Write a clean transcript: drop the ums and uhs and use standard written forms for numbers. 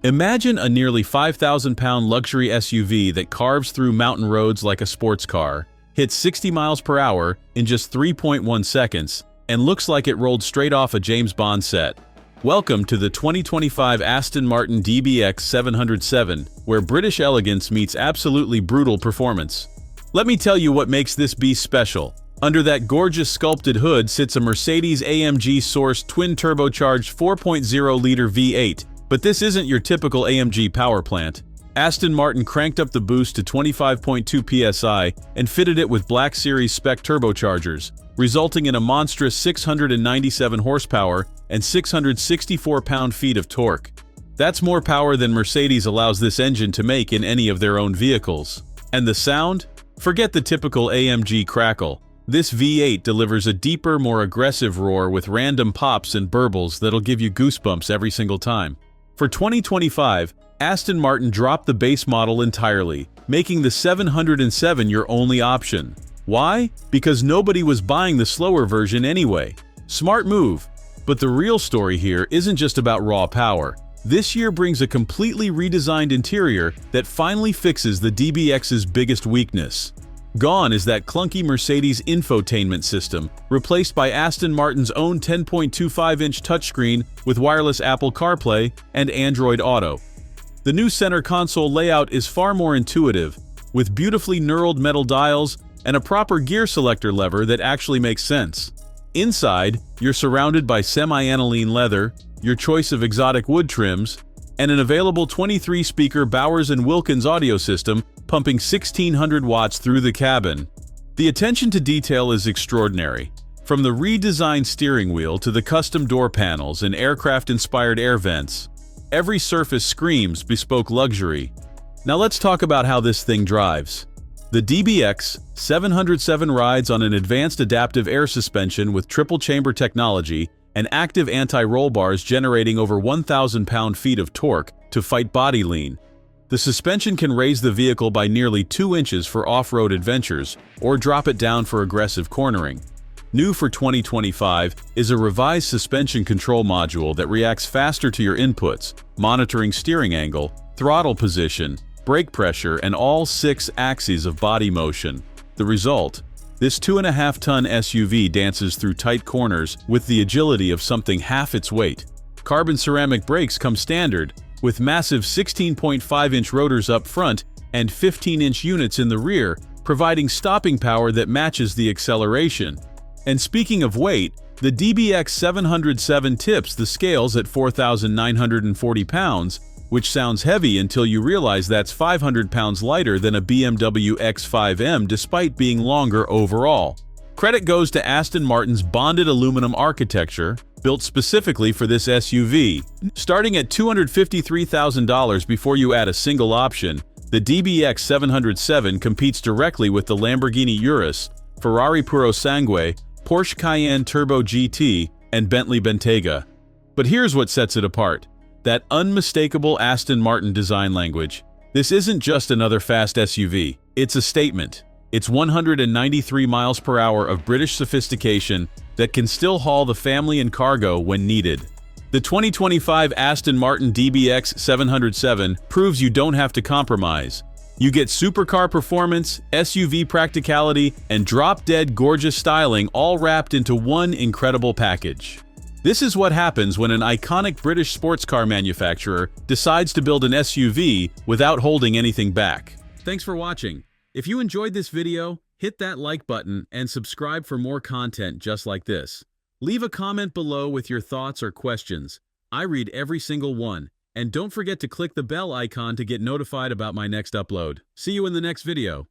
Imagine a nearly 5,000-pound luxury SUV that carves through mountain roads like a sports car, hits 60 miles per hour in just 3.1 seconds, and looks like it rolled straight off a James Bond set. Welcome to the 2025 Aston Martin DBX707, where British elegance meets absolutely brutal performance. Let me tell you what makes this beast special. Under that gorgeous sculpted hood sits a Mercedes-AMG-sourced twin-turbocharged 4.0-liter V8. But this isn't your typical AMG power plant. Aston Martin cranked up the boost to 25.2 psi and fitted it with Black Series-spec turbochargers, resulting in a monstrous 697 horsepower and 664 pound-feet of torque. That's more power than Mercedes allows this engine to make in any of their own vehicles. And the sound? Forget the typical AMG crackle. This V8 delivers a deeper, more aggressive roar with random pops and burbles that'll give you goosebumps every single time. For 2025, Aston Martin dropped the base model entirely, making the 707 your only option. Why? Because nobody was buying the slower version anyway. Smart move. But the real story here isn't just about raw power. This year brings a completely redesigned interior that finally fixes the DBX's biggest weakness. Gone is that clunky Mercedes infotainment system, replaced by Aston Martin's own 10.25-inch touchscreen with wireless Apple CarPlay and Android Auto. The new center console layout is far more intuitive, with beautifully knurled metal dials and a proper gear selector lever that actually makes sense. Inside, you're surrounded by semi-aniline leather, your choice of exotic wood trims, and an available 23-speaker Bowers & Wilkins audio system pumping 1,600 watts through the cabin. The attention to detail is extraordinary. From the redesigned steering wheel to the custom door panels and aircraft-inspired air vents, every surface screams bespoke luxury. Now let's talk about how this thing drives. The DBX707 rides on an advanced adaptive air suspension with triple-chamber technology and active anti-roll bars generating over 1,000 pound-feet of torque to fight body lean. The suspension can raise the vehicle by nearly 2 inches for off-road adventures or drop it down for aggressive cornering. New for 2025 is a revised suspension control module that reacts faster to your inputs, monitoring steering angle, throttle position, brake pressure, and all 6 axes of body motion. The result? This 2.5-ton SUV dances through tight corners with the agility of something half its weight. Carbon ceramic brakes come standard, with massive 16.5-inch rotors up front and 15-inch units in the rear, providing stopping power that matches the acceleration. And speaking of weight, the DBX707 tips the scales at 4,940 pounds, which sounds heavy until you realize that's 500 pounds lighter than a BMW X5M despite being longer overall. Credit goes to Aston Martin's bonded aluminum architecture, built specifically for this SUV. Starting at $253,000 before you add a single option, the DBX707 competes directly with the Lamborghini Urus, Ferrari Purosangue, Porsche Cayenne Turbo GT, and Bentley Bentayga. But here's what sets it apart: that unmistakable Aston Martin design language. This isn't just another fast SUV, it's a statement. It's 193 miles per hour of British sophistication that can still haul the family and cargo when needed. The 2025 Aston Martin DBX707 proves you don't have to compromise. You get supercar performance, SUV practicality, and drop-dead gorgeous styling all wrapped into one incredible package. This is what happens when an iconic British sports car manufacturer decides to build an SUV without holding anything back. Thanks for watching. If you enjoyed this video, hit that like button and subscribe for more content just like this. Leave a comment below with your thoughts or questions. I read every single one. And don't forget to click the bell icon to get notified about my next upload. See you in the next video.